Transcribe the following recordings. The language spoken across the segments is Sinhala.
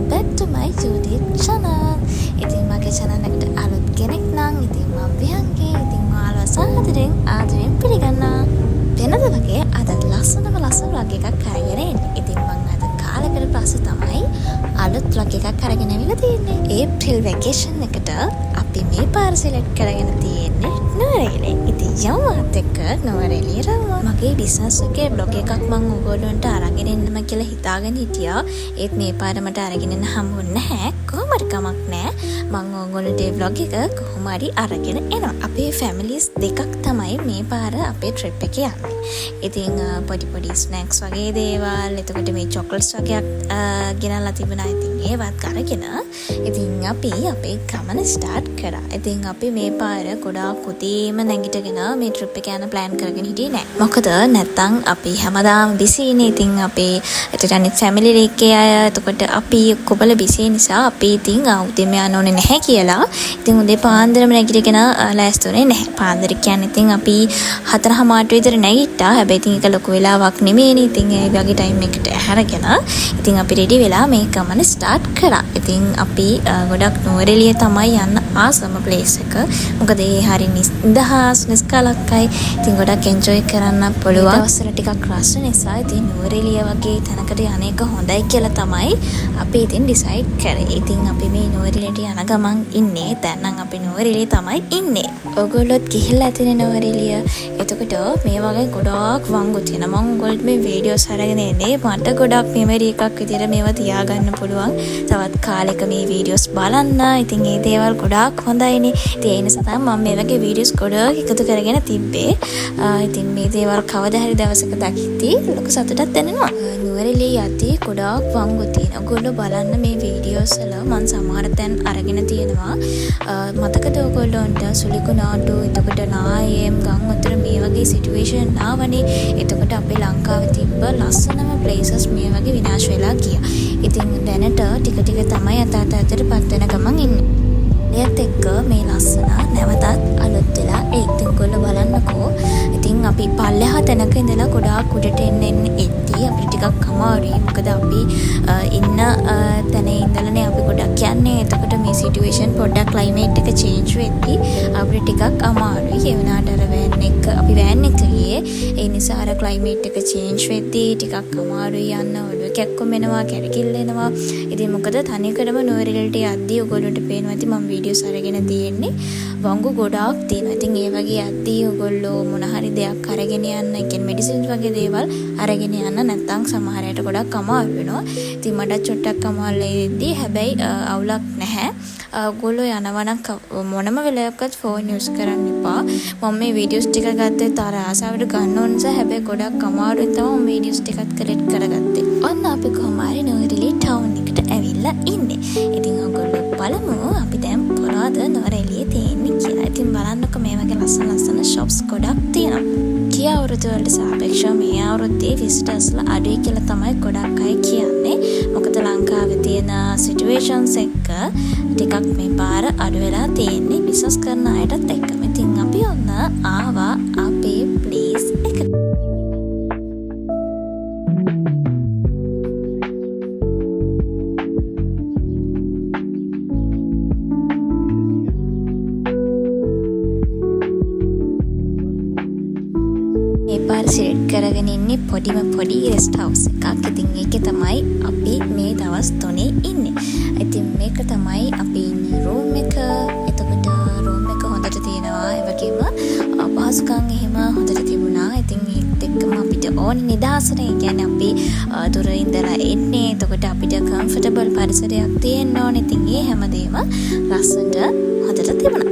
welcome back to my YouTube channel. ඉතින් මගේ channel එකට අලුත් කෙනෙක් නම් ඉතින් මම විහංගේ ඉතින් ඔයාලව සාදරයෙන් ආදරයෙන් පිළිගන්නවා. වෙනද වගේ අද ලස්සන vlog එකක් අරගෙන එන්නේ. ඉතින් මම අද කාලෙකට පස්සේ තමයි අලුත් vlog එකක් අරගෙන අවිලා තියෙන්නේ. April vacation එකට අපි මේ පාර select කරගෙන තියෙන්නේ නුවරඑළිය. ඉතින් යමුත් එක්ක නුවරඑළිය රවුම. මගේ business එකේ blog එකක් මම ඔයගොල්ලන්ට අරගෙන එන්නම කියලා හිතාගෙන හිටියා. ඒත් මේ පාර මට අරගෙන එන්න හම්බුනේ නැහැ. කොහොම හරි කමක් නැහැ. මම ඔයගොල්ලන්ට මේ vlog එක කොහොම හරි අරගෙන එනවා. අපේ families දෙකක් තමයි මේ පාර අපේ trip එකේ යන්නේ. ඉතින් පොඩි snacks වගේ දේවල්, එතකොට මේ chocolates වගේක් ගෙනල්ලා තිබුණා. ඉතින් ඒවත් අරගෙන ඉතින් අපි අපේ ගමන start කරා. ඉතින් අපි මේ පාර ගොඩාක් උදේම නැගිටගෙන මේ trip එක යන plan කරගෙන හිටියේ නෑ. මොකද නැත්තම් අපි හැමදාම busy නේ. ඉතින් අපේ එතකොට අනිත් family එකේ අය එතකොට අපි කොබල busy නිසා අපි ඉතින් උදේම යන්න ඕනේ නැහැ කියලා. ඉතින් උදේ පාන්දරම නැගිටගෙන ලෑස්තුනේ නැහැ. පාන්දර කියන්නේ ඉතින් අපි 4:00 විතර නැගිට්ටා. හැබැයි ඉතින් ඒක ලොකු වෙලාවක් නෙමෙයිනේ. ඉතින් ඒ වගේ time එකකට අරගෙන ඉතින් අපි ready වෙලා මේ ගමන start කරා. ඉතින් අපි ගොඩක් නුවරඑළිය තමයි යන්න ආසම place එක. මොකද ඒ හරිය නිදහස් නිස්කලක්කයි. ඉතින් ගොඩක් enjoy කරන්න පුළුවන්. දවස්වල ටිකක් රස් නිසා ඉතින් නුවරඑළිය වගේ තැනකට යන එක හොඳයි කියලා තමයි අපි ඉතින් decide කරේ. ඉතින් අපි මේ නුවරඑළියට යන ගමන් ඉන්නේ. දැන් නම් අපි නුවරඑළිය තමයි ඉන්නේ. ඔයගොල්ලොත් ගිහිල්ලා ඇතිනේ නුවරඑළිය. එතකොට මේ වගේ ගොඩක් වංගු තියෙනවා. මම ඔයගොල්ලොත් මේ videos අරගෙන එන්නේ. මට ගොඩක් memory එකක් විදියට මේවා තියාගන්න පුළුවන්. තවත් කාලෙක මේ videos බලන්න. ඉතින් මේ දේවල් ගොඩක් හොඳයිනේ. ඉතින් ඒ නිසා තමයි මම මේ වගේ videos ගොඩක් එකතු කරගෙන තිබ්බේ. ඉතින් මේ දේවල් කවදා හරි දවසක දකිද්දී ලොකු සතුටක් දැනෙනවා. නුවරඑළිය යද්දී ගොඩක් වංගු තියෙනවා. ඔයගොල්ලෝ බලන්න මේ videos වල මම සමහර තැන් අරගෙන තියෙනවා. මතකද ඔයගොල්ලන්ට සුලිකුණාටු, එතකොට නායම්, ගංවතුර මේ වගේ situation ආවනේ. එතකොට අපේ ලංකාවේ තිබ්බ ලස්සනම places මේ වගේ විනාශ වෙලා ගියා. ඉතින් දැනට ටික තමයි අතටපත් වෙන ගමන් ඉන්නේ. ඒත් එක්ක මේ ලස්සන නැවතත් අලුත් වෙලා ඉතින් ඔයගොල්ලෝ බලන්නකෝ. ඉතින් අපි පල්ලෙහා තැනක ඉඳලා ගොඩාක් උඩට එන්න එද්දී අපිට ටිකක් අමාරුයි. මොකද අපි ඉන්න තැන ඉඳලානේ අපි ගොඩක් යන්නේ. එතකොට මේ සිටුේෂන් පොඩ්ඩක් ක්ලයිමේට් එක චේන්ජ් වෙද්දී අපිට ටිකක් අමාරුයි. ඒ වුණාට අර අපි වෑන් එක ගියේ. ඒ නිසා අර ක්ලයිමේට් එක චේන්ජ් වෙද්දී ටිකක් අමාරුයි යන්න. ඔළුව කැක්කුම් වෙනවා, කැරකිල්ල එනවා. ඉතින් මොකද තනිකරම නුවරඑළියට යද්දී ඔයගොල්ලන්ට පේනවා ඇති මම වීඩියෝස් අරගෙන තියෙන්නේ. වංගු ගොඩාක් තියෙනවා. ඉතින් ඒ වගේ යද්දී ඔයගොල්ලෝ මොන හරි දෙයක් අරගෙන යන්න, ඒ කියන්නේ මෙඩිසින්ස් වගේ දේවල් අරගෙන යන්න නැත්නම් සමහර අයට ගොඩක් අමාරු වෙනවා. ඉතින් මට චොට්ටක් අමාරු වෙද්දී හැබැයි අවුලක් නැහැ. ඔයගොල්ලෝ යනවා නම් මොනම වෙලාවකත් ෆෝන් යූස් කරන්න එපා. මම මේ වීඩියෝස් ටික ගත්තේ තර ආසාවට ගන්න ඕන නිසා හැබැයි ගොඩක් අමාරුවෙන් තමයි මම වීඩියෝස් ටිකත් කලෙක්ට් කරගත්තේ. ඔන්න අපි කොහොම හරි නුවරඑළිය ටවුන් එකට ඇවිල්ලා ඉන්නේ. ඉතින් ඔයගොල්ලෝ බලමු අපි දැන් මොනවද නුවරඑළියේ තියෙන්නේ කියලා. ඉතින් බලන්නකෝ මේ වගේ ලස්සන shops ගොඩක් තියෙනවා. ගිය අවුරුදු වලට සාපේක්ෂව මේ අවුරුද්දේ විසිටර්ස්ලා අඩුයි කියලා තමයි ගොඩක් අය කියන්නේ. මොකද ලංකාවේ තියෙන සිටුේෂන්ස් එක්ක ටිකක් මේ පාර අඩු වෙලා තියෙන්නේ බිස්නස් කරන අයටත් එක්කම. ඉතින් අපි ඔන්න ආවා අපේ ප්ලේස් එකට. සිලෙක්ට් කරගෙන ඉන්නේ පොඩි රෙස්ට් හවුස් එකක්. ඉතින් ඒකේ තමයි අපි මේ දවස් 3 ඉන්නේ. ඉතින් මේක තමයි අපි ඉන්න රූම් එක. එතකොට රූම් එක හොඳට තියෙනවා. ඒ වගේම පහසුකම් එහෙම හොඳට තිබුණා. ඉතින් ඒත් එක්කම අපිට ඕනේ නිදහසට. ඒ කියන්නේ අපි දුර ඉඳලා එන්නේ. එතකොට අපිට කම්ෆර්ටබල් පරිසරයක් තියෙන්න ඕනේ. ඉතින් ඒ හැමදේම ලස්සනට හොඳට තිබුණා.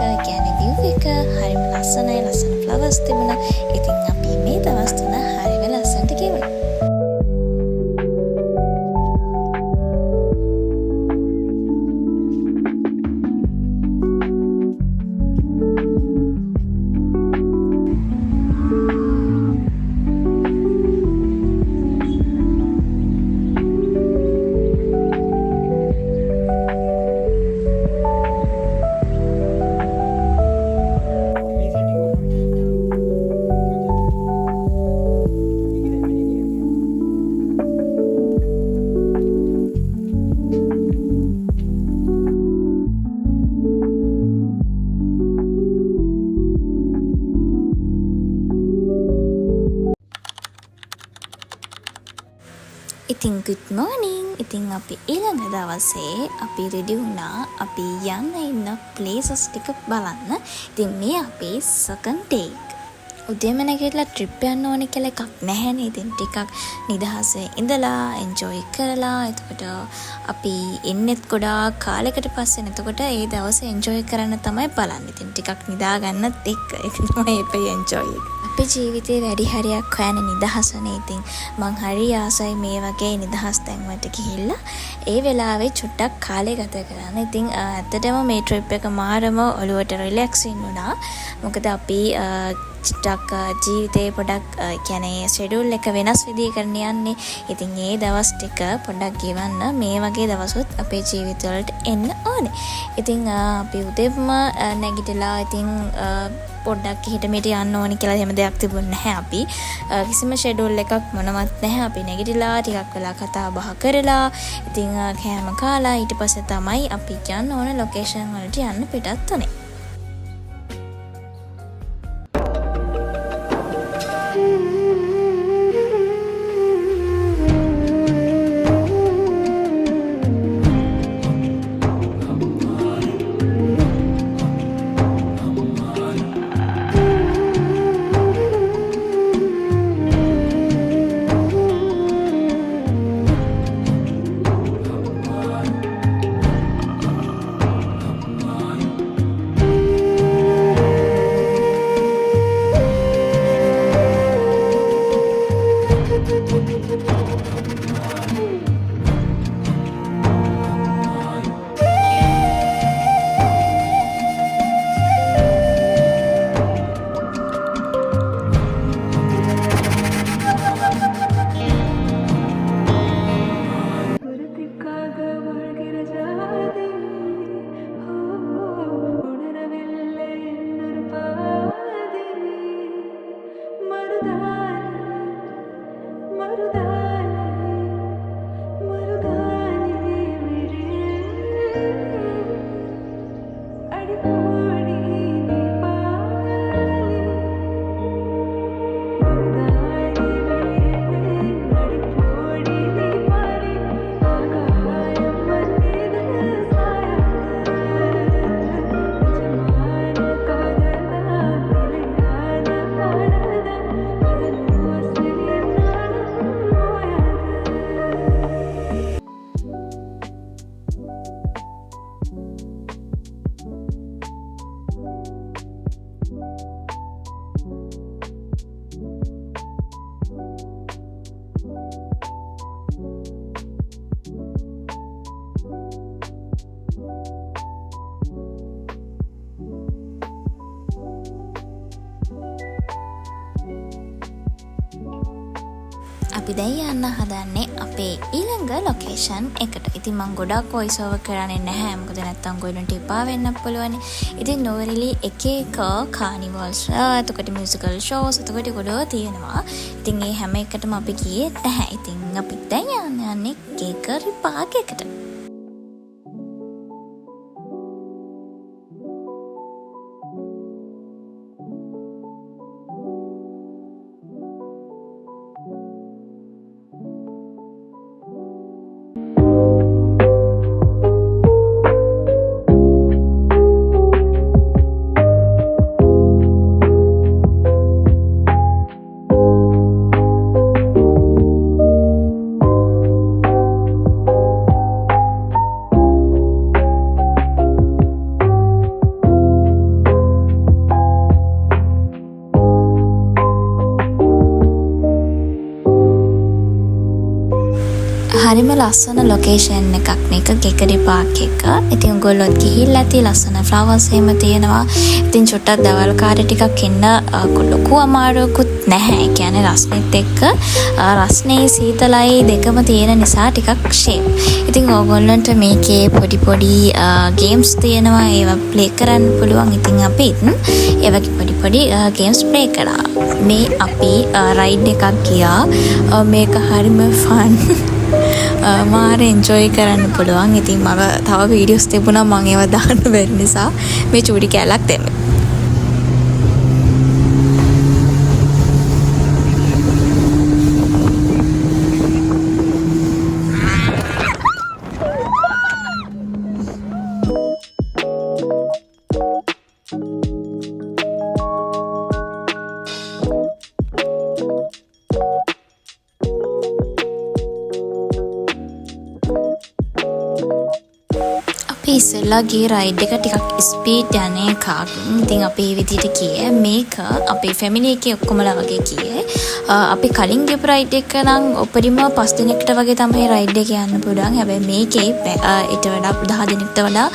එක කියන්නේ view එක හරිම ලස්සනයි. ලස්සන flowers තිබුණා. ඉතින් අපි මේ දවස් තුන හරිම ලස්සනට ගෙවුණා. ඉතින් good morning. ඉතින් අපි ඊළඟ දවසේ අපි රෙඩි වුණා. අපි යන්න ඉන්න places ටික බලන්න. ඉතින් මේ අපේ second day. උදේම නැගිටලා trip යන්න ඕනේ කියලා එකක් නැහැනේ. ඉතින් ටිකක් නිදහසේ ඉඳලා enjoy කරලා එතකොට අපි එන්නෙත් ගොඩාක් කාලයකට පස්සේ. එතකොට ඒ දවසේ enjoy කරන්න තමයි බලන්නේ. ඉතින් ටිකක් නිදා ගන්නත් එක්ක ඒක තමයි අපේ enjoy එක. අපේ ජීවිතේ වැඩි හරියක් හොයන නිදහසනේ. ඉතින් මං හරි ආසයි මේ වගේ නිදහස් තැන්වලට ගිහිල්ලා ඒ වෙලාවේ චුට්ටක් කාලය ගත කරන්න. ඉතින් ඇත්තටම මේ ට්‍රිප් එක මාරම ඔළුවට රිලැක්සින් වුණා. මොකද අපි චුට්ටක් ජීවිතේ පොඩක් කියන්නේ ෂෙඩියුල් එක වෙනස් විදිහකට යන්නේ. ඉතින් මේ දවස් ටික පොඩක් ගෙවන්න මේ වගේ දවසුත් අපේ ජීවිතවලට එන්න ඕනේ. ඉතින් අපි උදේම නැගිටලා ඉතින් පොඩ්ඩක් හිට මෙට යන්න ඕනි කියලා එහෙම දෙයක් තිබුණේ නැහැ. අපි කිසිම ෂෙඩියුල් එකක් මොනවත් නැහැ. අපි නැගිටලා ටිකක් වෙලා කතා බහ කරලා ඉතින් කෑම කාලා ඊට පස්සේ තමයි අපි යන්න ඕන ලොකේෂන් වලට යන්න පිටත් උනේ. අපි දැන් යන්න හදන්නේ අපේ ඊළඟ ලොකේෂන් එකට. ඉතින් මම ගොඩක් වොයිස් ඕවර් කරන්නේ නැහැ. මොකද නැත්තම් ගොඩට එපා වෙන්නත් පුළුවන්. ඉතින් නෝරිලි එක එක කානිවල්ස් එතකොට මියුසිකල් ෂෝස් එතකොට ගොඩෝ තියෙනවා. ඉතින් ඒ හැම එකටම අපි ගියේ නැහැ. ඉතින් අපි දැන් යන්නේ කේකරි පාක් එකට. හරිම ලස්සන ලොකේෂන් එකක් මේක ගෙගරි පාක් එක. ඉතින් ඔයගොල්ලොත් ගිහිල්ලා ඇති ලස්සන ෆ්ලවර්ස් එහෙම තියෙනවා. ඉතින් චුට්ටක් දවල් කාලේ ටිකක් එන්න ලොකු අමාරුවකුත් නැහැ. ඒ කියන්නේ රස්නෙත් එක්ක රස්නේ සීතලයි දෙකම තියෙන නිසා ටිකක් ෂේප්. ඉතින් ඔයගොල්ලන්ට මේකේ පොඩි ගේම්ස් තියෙනවා. ඒවා ප්ලේ කරන්න පුළුවන්. ඉතින් අපිත් ඒ වගේ පොඩි ගේම්ස් ප්ලේ කළා. මේ අපි රයිඩ් එකක් ගියා. මේක හරිම ෆන්. මාර එන්ජොයි කරන්න පුළුවන්. ඉතින් මම තව වීඩියෝස් තිබුණා මම ඒවා දාන්න බැරි නිසා මේ චූටි කැලක් දෙමු. ඉස්සෙල්ලා ගිය රයිඩ් එක ටිකක් ස්පීඩ් යන එකක්. ඉතින් අපි මේ විදිහට ගියේ. මේක අපේ ෆැමිලි එකේ ඔක්කොමලා වගේ ගියේ. අපි කලින් ගියපු රයිඩ් එක නම් උපරිම 5 දිනකට වගේ තමයි රයිඩ් එක යන්න පුළුවන්. හැබැයි මේකේ ඊට වඩා 10 දිනකට වඩා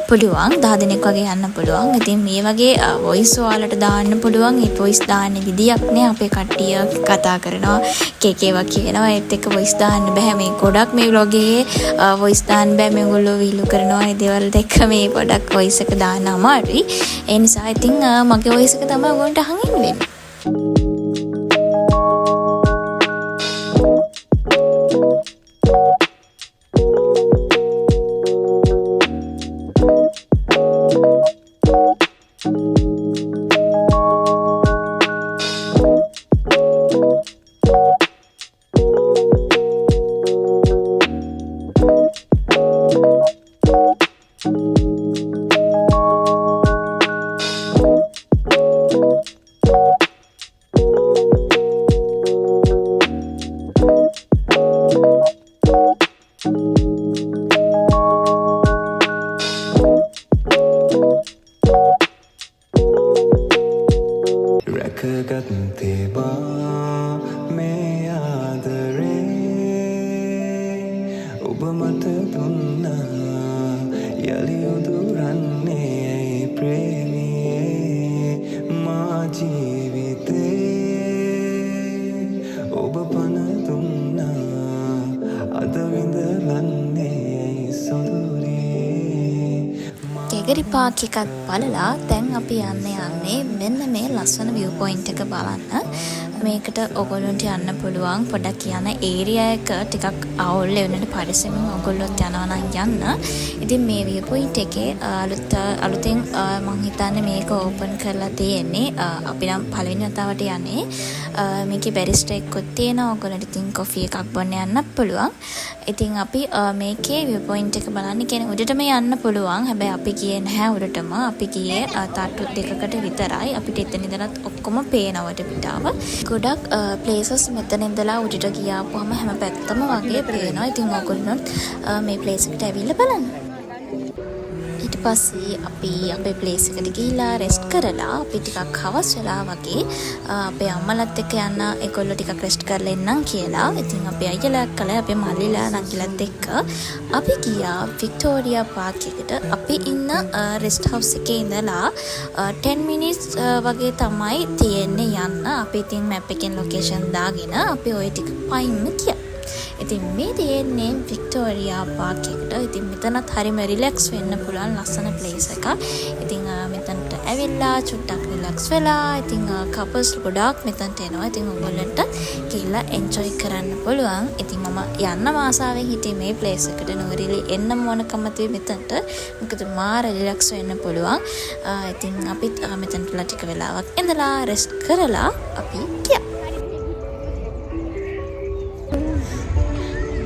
පුළුවන්. 10 දිනක් වගේ යන්න පුළුවන්. ඉතින් මේ වගේ වොයිස් ඔයාලට දාන්න පුළුවන්. ඒ වොයිස් දාන්න විදියක් නෑ. අපේ කට්ටිය කතා කරනවා කේකේවා කියනවා. ඒත් එක්ක වොයිස් දාන්න බෑ. මේ ගොඩක් මේ vlog එකේ වොයිස් දාන්න බෑ. මේගොල්ලෝ විහිළු කරනවා. ඒ දේවල් දෙක මේ පොඩක් වොයිස් එක දාන්න අමාරුයි. ඒ නිසා ඉතින් මගේ වොයිස් එක තමයි ඔයගොල්ලන්ට අහන් ඉන්න වෙන්නේ. ගෙගරි පාක් එකක් බලලා දැන් අපි යන්නේ මෙන්න මේ ලස්සන view point එක බලන්න. මේකට ඔයගොල්ලන්ට යන්න පුළුවන්. පොඩක් යන ඒරියා එක ටිකක් අවුල් වෙනට පරිස්සමෙන් ඔයගොල්ලොත් යනවා නම් යන්න. ඉතින් මේ view point එකේ අලුතෙන් මම හිතන්නේ මේක ඕපන් කරලා තියෙන්නේ. අපි නම් පළවෙනි වතාවට යන්නේ. මේකේ බැරිස්ටර් එක්කත් තියෙනවා. ඔයගොල්ලන්ට ඉතින් කොෆි එකක් බොන්න යන්න පුළුවන්. ඉතින් අපි මේකේ view point එක බලන්න කියන්නේ උඩටම යන්න පුළුවන්. හැබැයි අපි ගියේ නැහැ උඩටම. අපි ගියේ තට්ටු දෙකකට විතරයි. අපිට එතන ඉඳලා ඔක්කොම පේනවට පිටාව. ගොඩක් ප්ලේසස් මෙතන ඉඳලා උඩට ගියාපුවම හැම පැත්තම වගේ පේනවා. ඉතින් ඔයගොල්ලොත් මේ ප්ලේස් එකට ඇවිල්ලා බලන්න. ඊට පස්සේ අපි අපේ ප්ලේස් එකට ගිහිලා රෙස්ට් කරලා අපි ටිකක් හවස් වෙලා වගේ අපේ අම්මලත් එක්ක යන්න ඒගොල්ලෝ ටිකක් රෙස්ට් කරලා එන්නම් කියලා. ඉතින් අපි අයියලා කළා අපේ මල්ලිලා නංගිලත් එක්ක අපි ගියා වික්ටෝරියා පාක් එකට. අපි ඉන්න රෙස්ට් හවුස් එකේ ඉඳලා 10 minutes වගේ තමයි තියෙන්නේ යන්න. අපි ඉතින් මැප් එකෙන් ලොකේෂන් දාගෙන අපි ওই ටික පයින්ම ගියා. ඉතින් මේ තියෙන්නේ වික්ටෝරියා පාක් එකට. ඉතින් මෙතනත් හරිම රිලැක්ස් වෙන්න පුළුවන් ලස්සන ප්ලේස් එකක්. ඉතින් මෙතනට ඇවිල්ලා චුට්ටක් රිලැක්ස් වෙලා ඉතින් කපල්ස් ගොඩාක් මෙතනට එනවා. ඉතින් ඔයගොල්ලන්ට ගිහිල්ලා එන්ජොයි කරන්න පුළුවන්. ඉතින් මම යන්න ආසාවෙන් හිටියේ මේ ප්ලේස් එකට. නෝරිලි එන්න මොනකම තිබෙ මෙතනට. මොකද මාර රිලැක්ස් වෙන්න පුළුවන්. ඉතින් අපිත් මෙතනටලා ටික වෙලාවක් ඉඳලා රෙස්ට් කරලා අපි ගියා.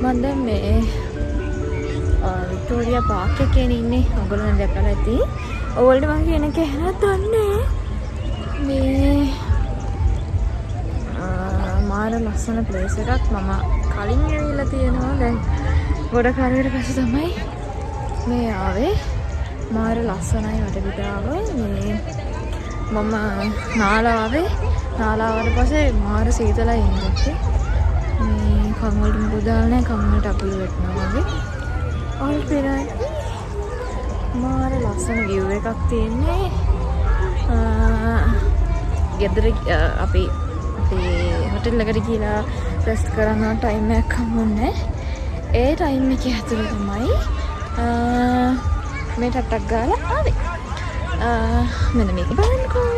මම දැන් මේ වික්ටෝරියා පාක් එකේ ඉන්නේ. ඔයගොල්ලෝ දැකලා ඇති. ඔයගොල්ලෝ මම කියන එක ඇහලා දන්නේ මේ මාර ලස්සන ප්ලේස් එකක්. මම කලින් ඇවිල්ලා තියෙනවා. දැන් ගොඩ කාලයකට පස්සේ තමයි මේ ආවේ. මාර ලස්සනයි වටපිටාව. මේ මම නාලාවට පස්සේ මාර සීතලයි ඉන්නේ. මේ කන් වලට මුකුත් දාලා නැහැ. කන් වලට අපුල වැටෙනවා වගේ. ඔල් පෙරයි. මාර ලස්සන view එකක් තියෙන්නේ. ගෙදර අපි හොටෙල් එකට ගිහලා රෙස්ට් කරන ටයිම් එකක් හම්බුනේ. ඒ ටයිම් එකේ ඇතුළේ තමයි මේ ටට්ටක් ගාලා ආවේ. මෙන්න මේක බලන්නකෝ.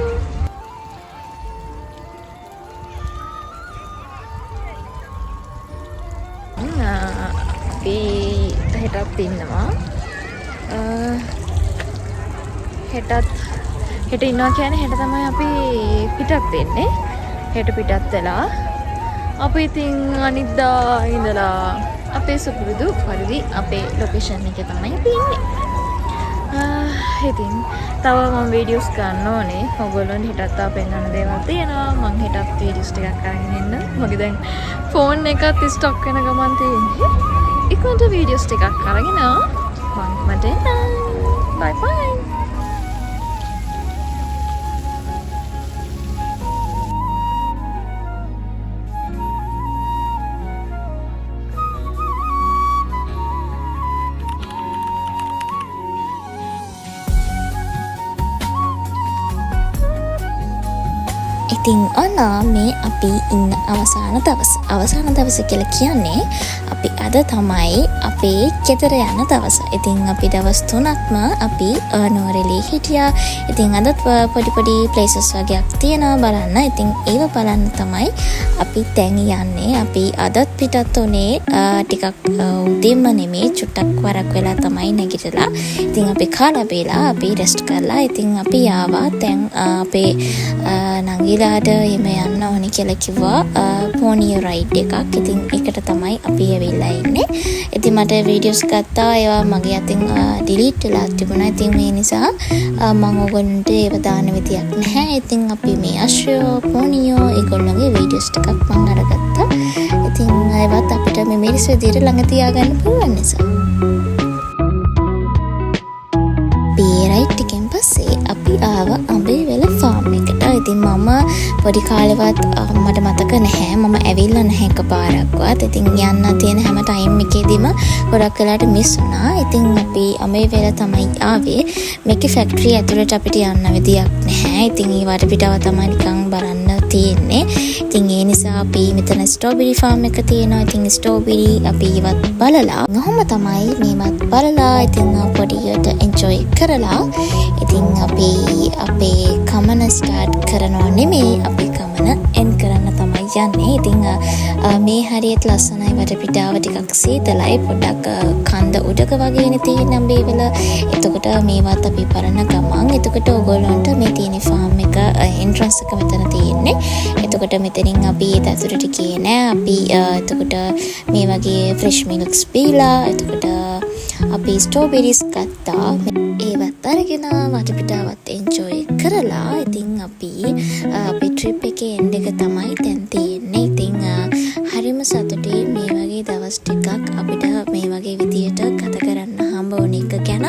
අපි හෙටත් ඉන්නවා. හෙට ඉන්නවා කියන්නේ හෙට තමයි අපි පිටත් වෙන්නේ. හෙට පිටත් වෙලා අපි ඉතින් අනිද්දා ඉඳලා අපේ සුපුරුදු පරිදි අපේ ලොකේෂන් එකේ තමයි අපි ඉන්නේ. ඉතින් තව මම වීඩියෝස් ගන්න ඕනේ. ඔයගොල්ලන්ට හෙටත් තා පෙන්වන්න දේවල් තියෙනවා. මම හෙටත් වීඩියෝස් ටිකක් අරගෙන එන්න. මගේ දැන් ෆෝන් එකත් ස්ටොක් වෙන ගමන් තියෙන්නේ. ඉක්මනට වීඩියෝස් ටිකක් අරගෙන මම මට එන්න. බයි බයි. ඉතින් අනා මේ අපි ඉන්න අවසාන දවස කියලා කියන්නේ අපි අද තමයි අපේ ගෙදර යන දවස. ඉතින් අපි දවස් 3ක්ම අපි නෝරෙලි හිටියා. ඉතින් අදත් පොඩි ප්ලේසස් වගේක් තියෙනවා බලන්න. ඉතින් ඒව බලන්න තමයි අපි දැන් යන්නේ. අපි අදත් පිටත් උනේ ටිකක් උදේම නෙමේ චුට්ටක් වරක් වෙලා තමයි නැගිටලා. ඉතින් අපි කාලා බීලා අපි රෙස්ට් කරලා ඉතින් අපි ආවා. දැන් අපේ නංගිලා එහෙම යන්න ඕනි කියලා කිව්වා පෝනියෝ රයිඩ් එකක්. ඉතින් ඒකට තමයි අපි ඇවිල්ලා ඉන්නේ. ඉතින් මට වීඩියෝස් ගත්තා. ඒවා මගේ අතින් ඩිලීට් වෙලා තිබුණා. ඉතින් මේ නිසා මම ඔයගොල්ලන්ට ඒව දාන්න විදියක් නැහැ. ඉතින් අපි මේ අශ්‍රයෝ පෝනියෝ ඒගොල්ලන්ගේ වීඩියෝස් ටිකක් මම අරගත්තා. ඉතින් ඒවත් අපිට මේ මිරිස් විදියට ළඟ තියාගන්න පුළුවන් නිසා. රයිඩ් එකෙන් පස්සේ අපි ආවා අඹේවැල ෆාම් එකට. ඉතින් මම පොඩි කාලෙවත් මට මතක නැහැ. මම ඇවිල්ලා නැහැ එකපාරක්වත්. ඉතින් යන්න තියෙන හැම ටයිම් එකේදීම ගොඩක් වෙලාට මිස් වුණා. ඉතින් අපි අඹේවැල තමයි ආවේ. මේකේ ෆැක්ටරි ඇතුළට අපිට යන්න විදියක් නැහැ. ඉතින් ඒ වටපිටාව තමයි නිකන් බලන්න තියෙන්නේ. ඉතින් ඒ නිසා අපි මෙතන ස්ට්‍රෝබෙරි ෆාම් එක තියෙනවා. ඉතින් ස්ට්‍රෝබෙරි අපි ඉවත් බලලා කොහොම තමයි මේවත් බලලා ඉතින් පොඩියට එන්ජොයි කරලා ඉතින් අපි අපේ කමන ස්ටාර්ට් කරනවා නෙමෙයි අපි කමන එන්ඩ් කරන්න තමයි යන්නේ. ඉතින් මේ හරියට ලස්සනයි වටපිටාව ටිකක් සීතලයි පොඩ්ඩක් කන්ද උඩක වගේනේ තියෙන අඹේවැල. එතකොට මේවත් අපි පරණ ගමන්. එතකොට ඔයගොල්ලන්ට මේ තියෙන ෆාම් එක එන්ට්‍රන්ස් එක මෙතන තියෙන්නේ. එතකොට මෙතනින් අපි ඒ ඇතුළට ගියේ නෑ. අපි එතකොට මේ වගේ ෆ්‍රෙෂ් මිල්ක්ස් බීලා එතකොට අපි ස්ට්‍රෝබෙරිස් ගත්තා. ඒවත් අරගෙන වටපිටාවත් එන්ජොයි කරලා ඉතින් අපි අපේ ට්‍රිප් එකේ එන්ඩ් එක තමයි දැන් තියෙන්නේ. ඉතින් හරිම සතුටුයි මේ වගේ දවස් ටිකක් අපිට මේ වගේ විදියට ගත කරන්න හම්බ වුණ එක ගැන.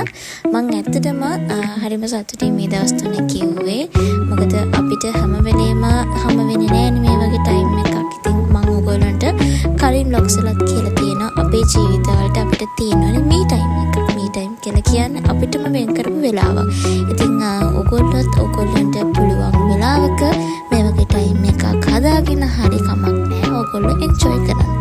මං ඇත්තටම හරිම සතුටුයි මේ දවස් තුන කිව්වේ. මොකද අපිට හැම වෙලේම හම්බ වෙන්නේ නෑනේ මේ වගේ ටයිම් එකක්. ඉතින් මං ඔයගොල්ලන්ට කලින් vlogs වලත් කියලා තියෙනවා අපේ ජීවිතවලට අපිට තියෙනවනේ මේ ටයිම් එකක්. මේ ටයිම් කියලා කියන්නේ අපිටම වෙන් කරපු වෙලාවක්. ඉතින් ඔයගොල්ලන්ට පුළුවන් වෙලාවක මේ වගේ ටයිම් එකක් හදාගෙන හරි කමක් නෑ. ඔයගොල්ලෝ එන්ජොයි කරන්න.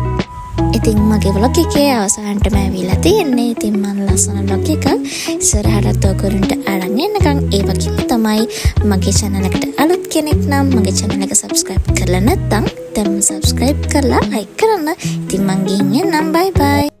ඉතින් මගේ vlog එකේ අවසානටම ඇවිල්ලා තියෙන්නේ. ඉතින් මම ලස්සන vlog එකක් ඉස්සරහට ඔයගොල්ලන්ට අරන් එන්නකම් ඒ වගේම තමයි මගේ channel එකට අලුත් කෙනෙක් නම් මගේ channel එක subscribe කරලා නැත්නම් දැන්ම subscribe කරලා like කරන්න. ඉතින් මං ගිහින් එන්නම්. bye bye.